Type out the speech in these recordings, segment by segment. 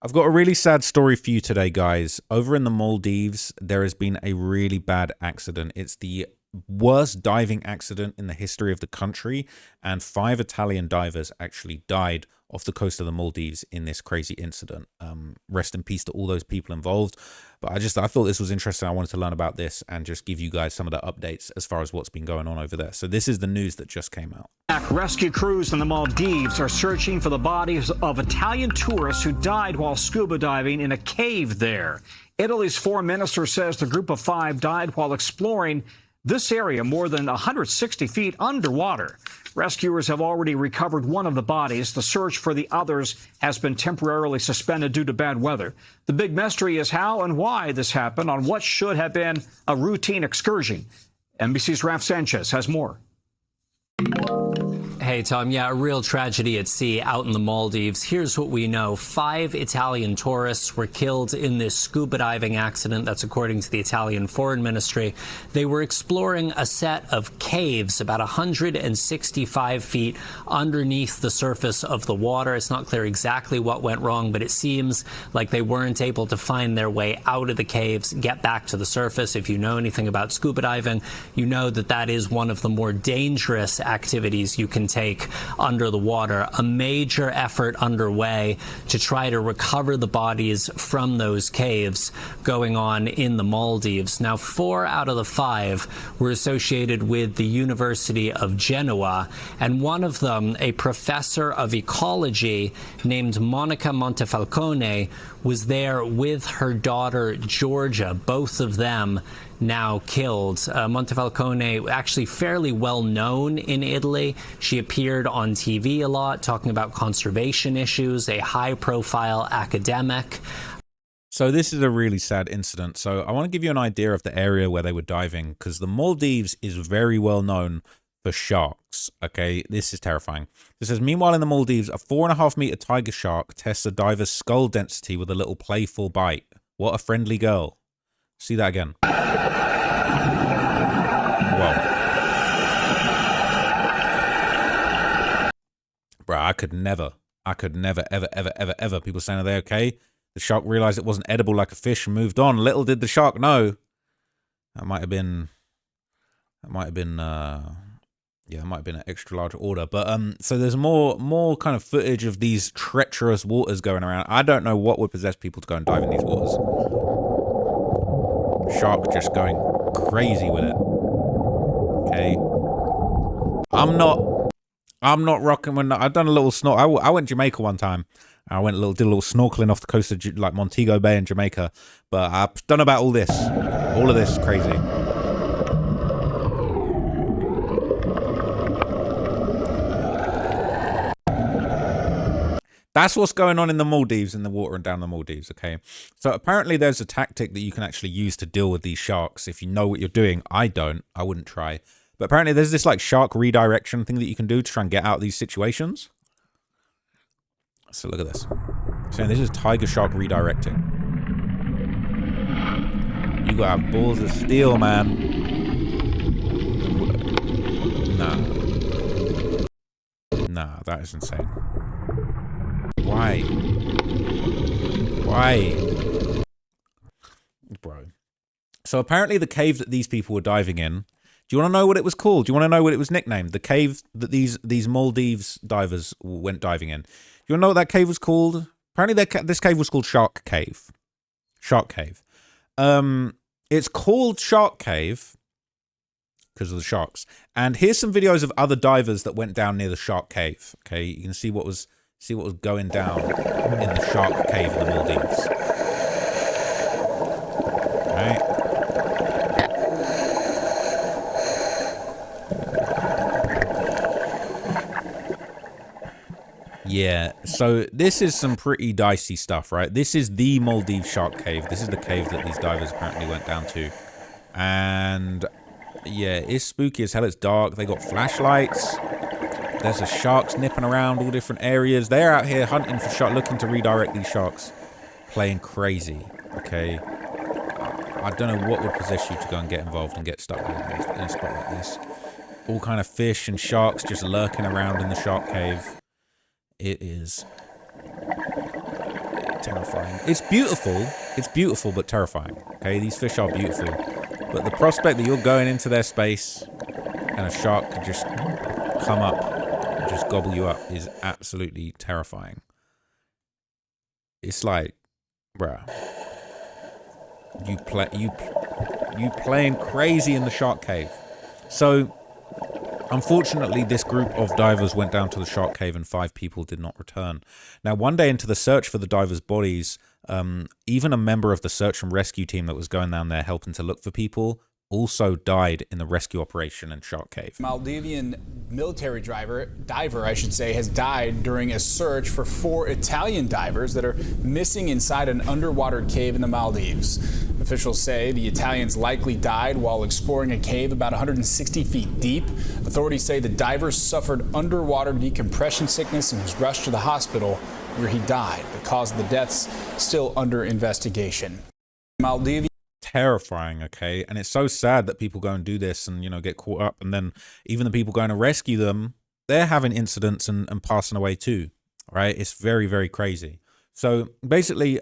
I've got a really sad story for you today, guys. Over in the Maldives, there has been a really bad accident. It's the worst diving accident in the history of the country, and 5 Italian divers actually died off the coast of the Maldives in this crazy incident. Rest in peace to all those people involved. But I thought this was interesting. I wanted to learn about this and just give you guys some of the updates as far as what's been going on over there. So this is the news that just came out. Rescue crews in the Maldives are searching for the bodies of Italian tourists who died while scuba diving in a cave there. Italy's foreign minister says the group of 5 died while exploring this area more than 160 feet underwater. Rescuers have already recovered one of the bodies. The search for the others has been temporarily suspended due to bad weather. The big mystery is how and why this happened on what should have been a routine excursion. NBC's Raf Sanchez has more. Hey, Tom. Yeah, a real tragedy at sea out in the Maldives. Here's what we know. 5 Italian tourists were killed in this scuba diving accident. That's according to the Italian Foreign Ministry. They were exploring a set of caves about 165 feet underneath the surface of the water. It's not clear exactly what went wrong, but it seems like they weren't able to find their way out of the caves, get back to the surface. If you know anything about scuba diving, you know that that is one of the more dangerous activities you can take under the water. A major effort underway to try to recover the bodies from those caves going on in the Maldives. Now, 4 out of the 5 were associated with the University of Genoa, and one of them, a professor of ecology named Monica Montefalcone, was there with her daughter Georgia, both of them now killed. Montefalcone, actually fairly well known in Italy. She appeared on TV a lot, talking about conservation issues, a high-profile academic. So this is a really sad incident. So I want to give you an idea of the area where they were diving, because the Maldives is very well known for sharks. Okay, this is terrifying. It says, meanwhile in the Maldives, a 4.5-meter tiger shark tests a diver's skull density with a little playful bite. What a friendly girl. See that again. Whoa. Bro, I could never, ever. People saying, are they okay? The shark realized it wasn't edible like a fish and moved on. Little did the shark know. That might have been an extra large order. But so there's more kind of footage of these treacherous waters going around. I don't know what would possess people to go and dive in these waters. Shark just going crazy with it. Okay. I'm not rocking when I've done a little snorkel. I went to Jamaica one time. I did a little snorkeling off the coast of like Montego Bay in Jamaica. But I've done about all of this crazy. That's what's going on in the Maldives, in the water and down the Maldives, okay? So apparently there's a tactic that you can actually use to deal with these sharks if you know what you're doing. I don't. I wouldn't try. But apparently there's this like shark redirection thing that you can do to try and get out of these situations. So look at this. So this is tiger shark redirecting. You gotta have balls of steel, man. Nah, that is insane. Why? Bro. So apparently the cave that these people were diving in, do you want to know what it was called? Do you want to know what it was nicknamed? The cave that these Maldives divers went diving in. Do you want to know what that cave was called? Apparently this cave was called Shark Cave. Shark Cave. It's called Shark Cave because of the sharks. And here's some videos of other divers that went down near the Shark Cave. Okay, you can see what was going down in the Shark Cave in the Maldives. Right. Yeah, so this is some pretty dicey stuff, right? This is the Maldives Shark Cave. This is the cave that these divers apparently went down to. And yeah, it's spooky as hell. It's dark. They got flashlights. There's a sharks nipping around all different areas. They're out here hunting for sharks, looking to redirect these sharks. Playing crazy, okay? I don't know what would possess you to go and get involved and get stuck in a spot like this. All kind of fish and sharks just lurking around in the shark cave. It is terrifying. terrifying. It's beautiful, but terrifying. Okay, these fish are beautiful, but the prospect that you're going into their space and a shark could just come up and just gobble you up is absolutely terrifying. It's like, bruh, you playing crazy in the shark cave. So unfortunately, this group of divers went down to the shark cave and 5 people did not return. Now, one day into the search for the divers' bodies, even a member of the search and rescue team that was going down there helping to look for people also died in the rescue operation in Shark Cave. Maldivian military diver, has died during a search for 4 Italian divers that are missing inside an underwater cave in the Maldives. Officials say the Italians likely died while exploring a cave about 160 feet deep. Authorities say the divers suffered underwater decompression sickness and was rushed to the hospital where he died. The cause of the deaths still under investigation. Maldivian. Terrifying, okay? And it's so sad that people go and do this and, you know, get caught up, and then even the people going to rescue them, they're having incidents and passing away too, right? It's very, very crazy. So basically,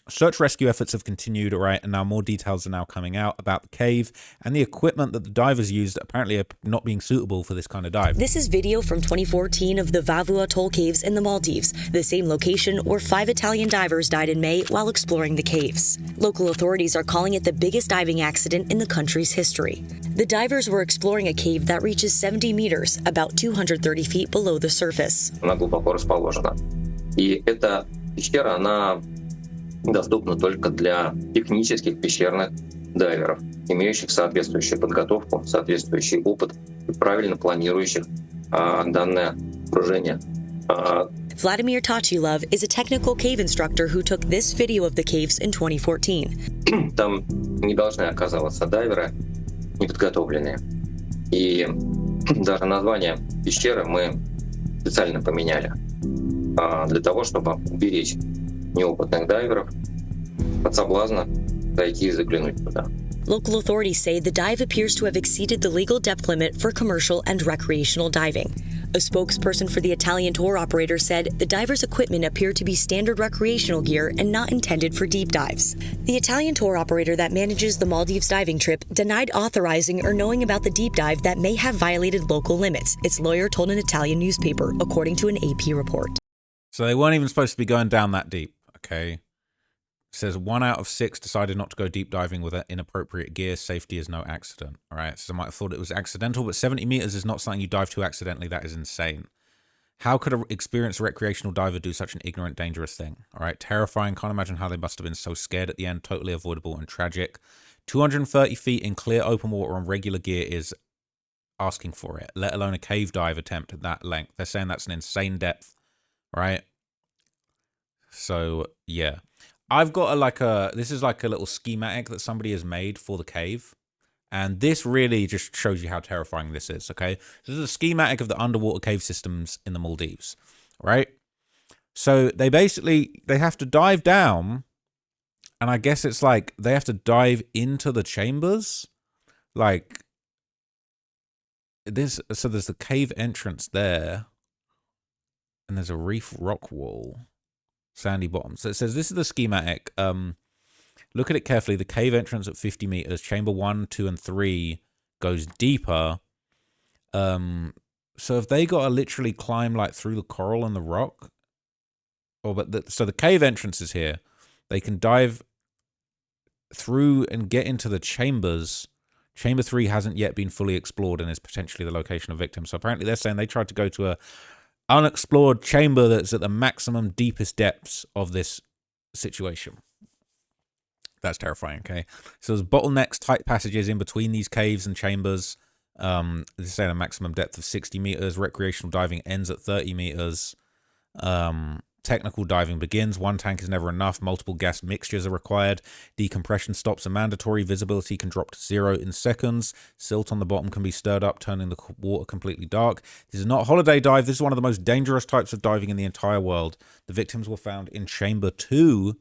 search rescue efforts have continued, right? And now more details are now coming out about the cave and the equipment that the divers used apparently are not being suitable for this kind of dive. This is video from 2014 of the Vavu Atoll caves in the Maldives, the same location where 5 Italian divers died in May while exploring the caves. Local authorities are calling it the biggest diving accident in the country's history. The divers were exploring a cave that reaches 70 meters, about 230 feet below the surface. Она глубоко расположена. И эта пещера, она доступна только для технических пещерных дайверов, имеющих соответствующую подготовку, соответствующий опыт и правильно планирующих данное окружение. Vladimir Tachilov is a technical cave instructor who took this video of the caves in 2014. Там не должны оказываться дайверы неподготовленные. И даже название пещеры мы специально поменяли для того, чтобы уберечь неопытных дайверов от соблазна зайти и заглянуть туда. Local authorities say the dive appears to have exceeded the legal depth limit for commercial and recreational diving. A spokesperson for the Italian tour operator said the diver's equipment appeared to be standard recreational gear and not intended for deep dives. The Italian tour operator that manages the Maldives diving trip denied authorizing or knowing about the deep dive that may have violated local limits, its lawyer told an Italian newspaper, according to an AP report. So they weren't even supposed to be going down that deep, okay? It says 1 out of 6 decided not to go deep diving with inappropriate gear. Safety is no accident, all right? So I might have thought it was accidental, but 70 meters is not something you dive to accidentally. That is insane. How could an experienced recreational diver do such an ignorant, dangerous thing? All right, terrifying. Can't imagine how they must have been so scared at the end. Totally avoidable and tragic. 230 feet in clear open water on regular gear is asking for it, let alone a cave dive attempt at that length. They're saying that's an insane depth, right? So, yeah. I've got this is like a little schematic that somebody has made for the cave. And this really just shows you how terrifying this is, okay? This is a schematic of the underwater cave systems in the Maldives, right? So they have to dive down, and I guess it's like they have to dive into the chambers. Like this, so there's the cave entrance there, and there's a reef rock wall, sandy bottom. So it says this is the schematic. Look at it carefully. The cave entrance at 50 meters, chamber 1, 2, and 3 goes deeper. So if they got to literally climb like through the coral and the rock, so the cave entrance is here. They can dive through and get into the chambers. Chamber 3 hasn't yet been fully explored and is potentially the location of victims. So apparently they're saying they tried to go to a unexplored chamber that's at the maximum deepest depths of this situation. That's terrifying, okay? So there's bottlenecks, tight passages in between these caves and chambers. They're saying a maximum depth of 60 meters. Recreational diving ends at 30 meters. Technical diving begins. 1 tank is never enough. Multiple gas mixtures are required. Decompression stops are mandatory. Visibility can drop to 0 in seconds. Silt on the bottom can be stirred up, turning the water completely dark. This is not a holiday dive. This is one of the most dangerous types of diving in the entire world. The victims were found in Chamber 2.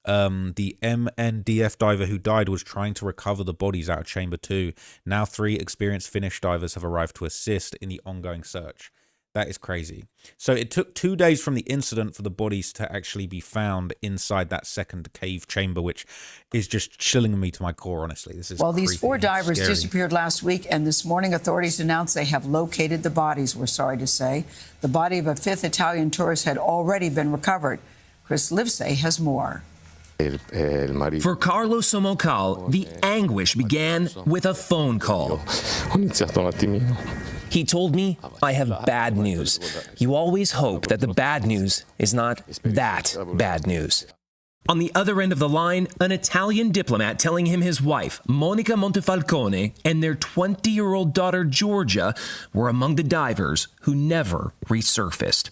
The MNDF diver who died was trying to recover the bodies out of Chamber 2. Now 3 experienced Finnish divers have arrived to assist in the ongoing search. That is crazy. So it took 2 days from the incident for the bodies to actually be found inside that second cave chamber, which is just chilling me to my core, honestly. This is these 4 divers scary. disappeared last week, and this morning authorities announced they have located the bodies, we're sorry to say. The body of a 5th Italian tourist had already been recovered. Chris Livesay has more. For Carlo Somocal, the anguish began with a phone call. He told me, I have bad news. You always hope that the bad news is not that bad news. On the other end of the line, an Italian diplomat telling him his wife, Monica Montefalcone, and their 20-year-old daughter, Georgia, were among the divers who never resurfaced.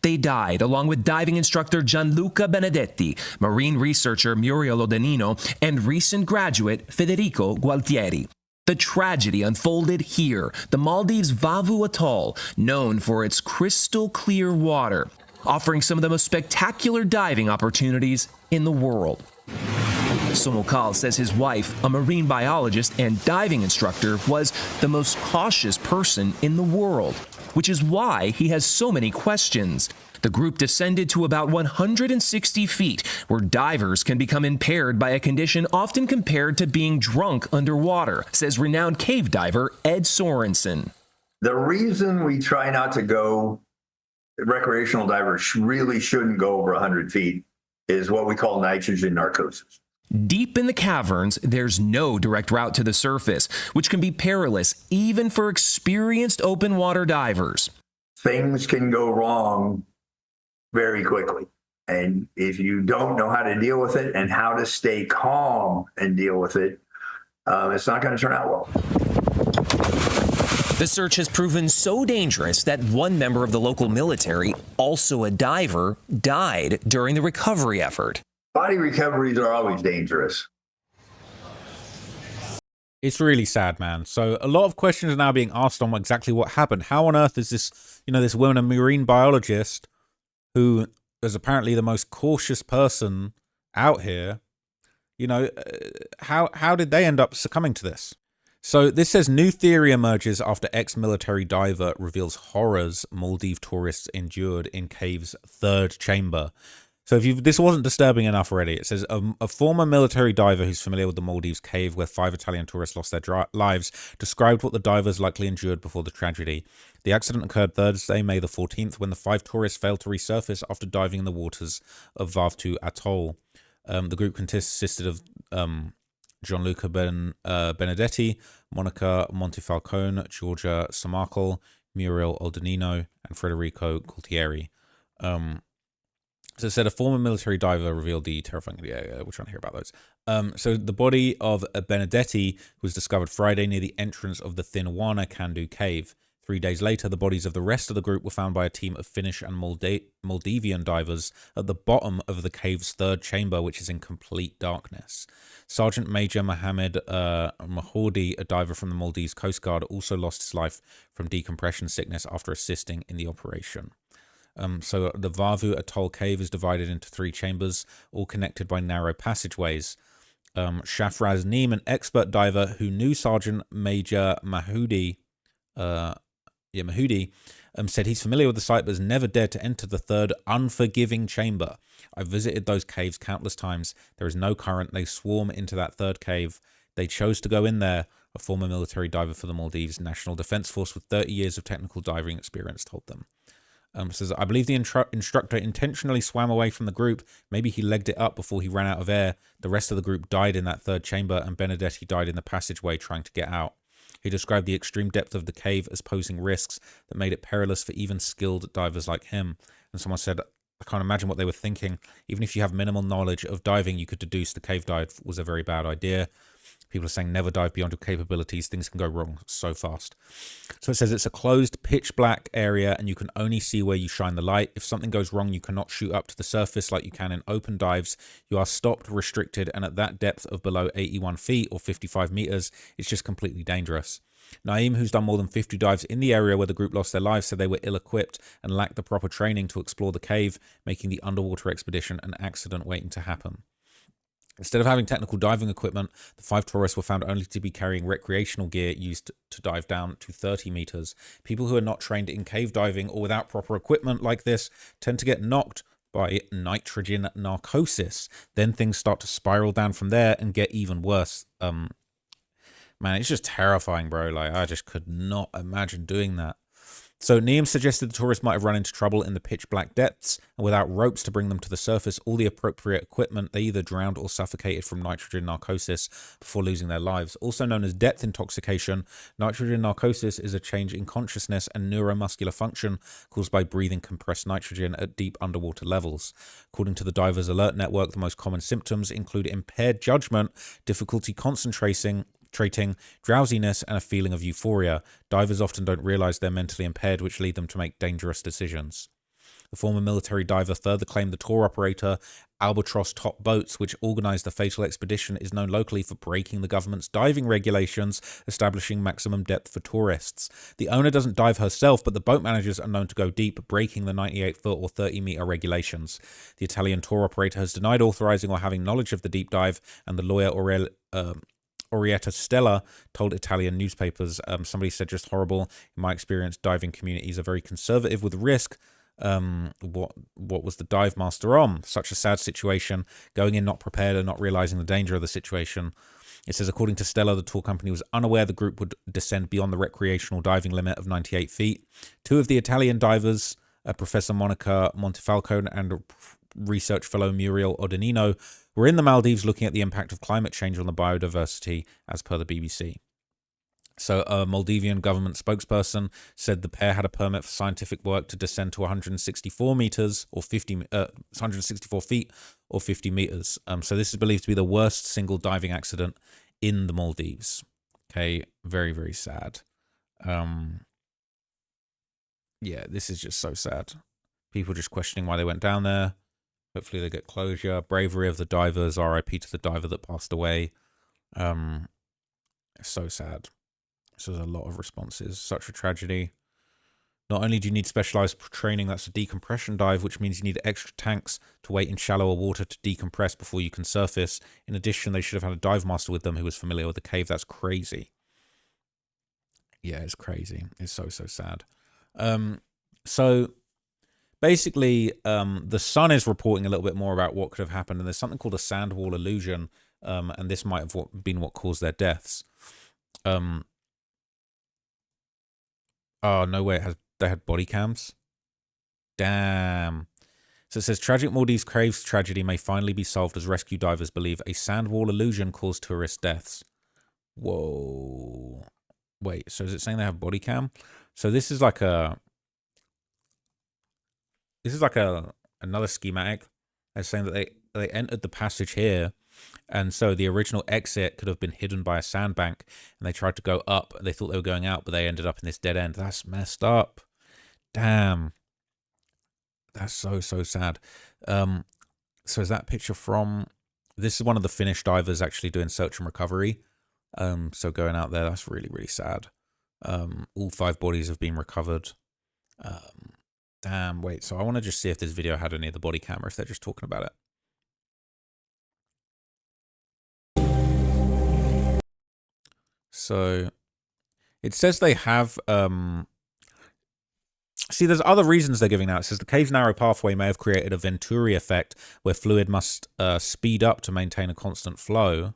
They died along with diving instructor Gianluca Benedetti, marine researcher Muriel Odenino, and recent graduate Federico Gualtieri. The tragedy unfolded here, the Maldives' Vavu Atoll, known for its crystal clear water, offering some of the most spectacular diving opportunities in the world. Somocal says his wife, a marine biologist and diving instructor, was the most cautious person in the world, which is why he has so many questions. The group descended to about 160 feet, where divers can become impaired by a condition often compared to being drunk underwater, says renowned cave diver Ed Sorensen. The reason we try not to go, recreational divers really shouldn't go over 100 feet, is what we call nitrogen narcosis. Deep in the caverns, there's no direct route to the surface, which can be perilous even for experienced open water divers. Things can go wrong very quickly. And if you don't know how to deal with it and how to stay calm and deal with it, it's not going to turn out well. The search has proven so dangerous that one member of the local military, also a diver, died during the recovery effort. Body recoveries are always dangerous. It's really sad, man. So a lot of questions are now being asked on exactly what happened. How on earth is this, this woman, a marine biologist, who is apparently the most cautious person out here, how did they end up succumbing to this? So this says new theory emerges after ex-military diver reveals horrors Maldive tourists endured in cave's third chamber. So if this wasn't disturbing enough already, it says a former military diver who's familiar with the Maldives cave where 5 Italian tourists lost their lives described what the divers likely endured before the tragedy. The accident occurred Thursday, May the 14th, when the 5 tourists failed to resurface after diving in the waters of Vavu Atoll. The group consisted of Gianluca Benedetti, Monica Montefalcone, Georgia Somocal, Muriel Odenino, and Federico Gualtieri. So it said a former military diver revealed the terrifying... Yeah, we're trying to hear about those. So the body of Benedetti was discovered Friday near the entrance of the Thinwana Kandu cave. 3 days later, the bodies of the rest of the group were found by a team of Finnish and Maldivian divers at the bottom of the cave's third chamber, which is in complete darkness. Sergeant Major Mohammed Mahoudi, a diver from the Maldives Coast Guard, also lost his life from decompression sickness after assisting in the operation. So the Vavu Atoll cave is divided into 3 chambers, all connected by narrow passageways. Shafraz Neem, an expert diver who knew Sergeant Major Mahoudi, said he's familiar with the site but has never dared to enter the third unforgiving chamber. I've visited those caves countless times. There is no current. They swarm into that third cave. They chose to go in there. A former military diver for the Maldives National Defense Force with 30 years of technical diving experience told them. Says, I believe the instructor intentionally swam away from the group. Maybe he legged it up before he ran out of air. The rest of the group died in that third chamber, and Benedetti died in the passageway trying to get out. He described the extreme depth of the cave as posing risks that made it perilous for even skilled divers like him. And someone said, I can't imagine what they were thinking. Even if you have minimal knowledge of diving, you could deduce the cave dive was a very bad idea. People are saying never dive beyond your capabilities. Things can go wrong so fast. So it says it's a closed, pitch black area and you can only see where you shine the light. If something goes wrong, you cannot shoot up to the surface like you can in open dives. You are stopped, restricted, and at that depth of below 81 feet or 55 meters, it's just completely dangerous. Naeem, who's done more than 50 dives in the area where the group lost their lives, said they were ill-equipped and lacked the proper training to explore the cave, making the underwater expedition an accident waiting to happen. Instead of having technical diving equipment, the 5 tourists were found only to be carrying recreational gear used to dive down to 30 meters. People who are not trained in cave diving or without proper equipment like this tend to get knocked by nitrogen narcosis. Then things start to spiral down from there and get even worse. Man, it's just terrifying, bro. Like, I just could not imagine doing that. So Neum suggested the tourists might have run into trouble in the pitch black depths, and without ropes to bring them to the surface, all the appropriate equipment, they either drowned or suffocated from nitrogen narcosis before losing their lives. Also known as depth intoxication, nitrogen narcosis is a change in consciousness and neuromuscular function caused by breathing compressed nitrogen at deep underwater levels. According to the Divers Alert Network, the most common symptoms include impaired judgment, difficulty concentrating, drowsiness, and a feeling of euphoria. Divers often don't realize they're mentally impaired, which lead them to make dangerous decisions. The former military diver further claimed the tour operator, Albatross Top Boats, which organized the fatal expedition, is known locally for breaking the government's diving regulations, establishing maximum depth for tourists. The owner doesn't dive herself, but the boat managers are known to go deep, breaking the 98-foot or 30-meter regulations. The Italian tour operator has denied authorizing or having knowledge of the deep dive, and the lawyer Orietta Stella told Italian newspapers, somebody said, just horrible. In my experience, diving communities are very conservative with risk. What was the dive master on? Such a sad situation, going in not prepared and not realizing the danger of the situation. It says, according to Stella, the tour company was unaware the group would descend beyond the recreational diving limit of 98 feet. 2 of the Italian divers, Professor Monica Montefalco and research fellow Muriel Odenino, were in the Maldives looking at the impact of climate change on the biodiversity, as per the BBC. So a Maldivian government spokesperson said the pair had a permit for scientific work to descend to 164 meters or 164 feet or 50 meters. So this is believed to be the worst single diving accident in the Maldives. Okay, very, very sad. Yeah, this is just so sad. People just questioning why they went down there. Hopefully they get closure. Bravery of the divers. RIP to the diver that passed away. It's so sad. So there's a lot of responses. Such a tragedy. Not only do you need specialized training, that's a decompression dive, which means you need extra tanks to wait in shallower water to decompress before you can surface. In addition, they should have had a dive master with them who was familiar with the cave. That's crazy. Yeah, it's crazy. It's so, so sad. So basically, the Sun is reporting a little bit more about what could have happened, and there's something called a sand wall illusion, and this might have been what caused their deaths. Oh, no way, they had body cams? Damn. So it says, tragic Maldives Caves tragedy may finally be solved as rescue divers believe a sand wall illusion caused tourist deaths. Whoa. Wait, so is it saying they have body cam? So this is like a... This is like another schematic. It's saying that they entered the passage here, and so the original exit could have been hidden by a sandbank, and they tried to go up. They thought they were going out, but they ended up in this dead end. That's messed up. Damn. That's so, so sad. So is that picture from... This is one of the Finnish divers actually doing search and recovery. So going out there, that's really, really sad. All 5 bodies have been recovered. Damn, wait, so I want to just see if this video had any of the body camera, if they're just talking about it. So, it says they have, see, there's other reasons they're giving out. It says the cave's narrow pathway may have created a Venturi effect, where fluid must speed up to maintain a constant flow.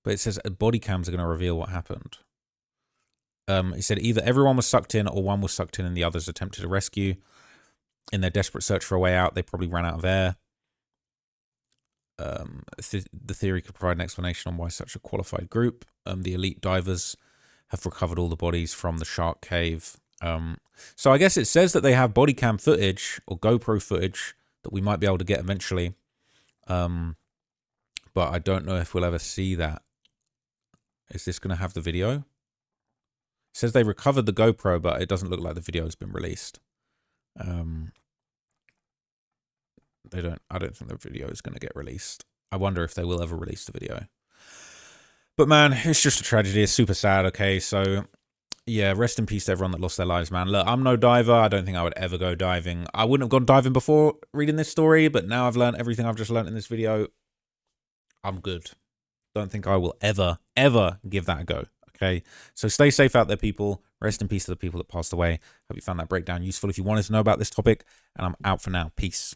But it says body cams are going to reveal what happened. He said either everyone was sucked in or one was sucked in and the others attempted to rescue. In their desperate search for a way out, they probably ran out of air. The theory could provide an explanation on why such a qualified group. The elite divers have recovered all the bodies from the shark cave. So I guess it says that they have body cam footage or GoPro footage that we might be able to get eventually. But I don't know if we'll ever see that. Is this going to have the video? It says they recovered the GoPro, but it doesn't look like the video has been released. I don't think the video is going to get released. I wonder if they will ever release the video. But man, it's just a tragedy. It's super sad. Okay, so yeah, rest in peace to everyone that lost their lives, man. Look, I'm no diver. I don't think I would ever go diving. I wouldn't have gone diving before reading this story, but now I've learned everything I've just learned in this video. I'm good. Don't think I will ever give that a go. Okay, so stay safe out there, people. Rest in peace to the people that passed away. Hope you found that breakdown useful if you wanted to know about this topic, and I'm out for now. Peace.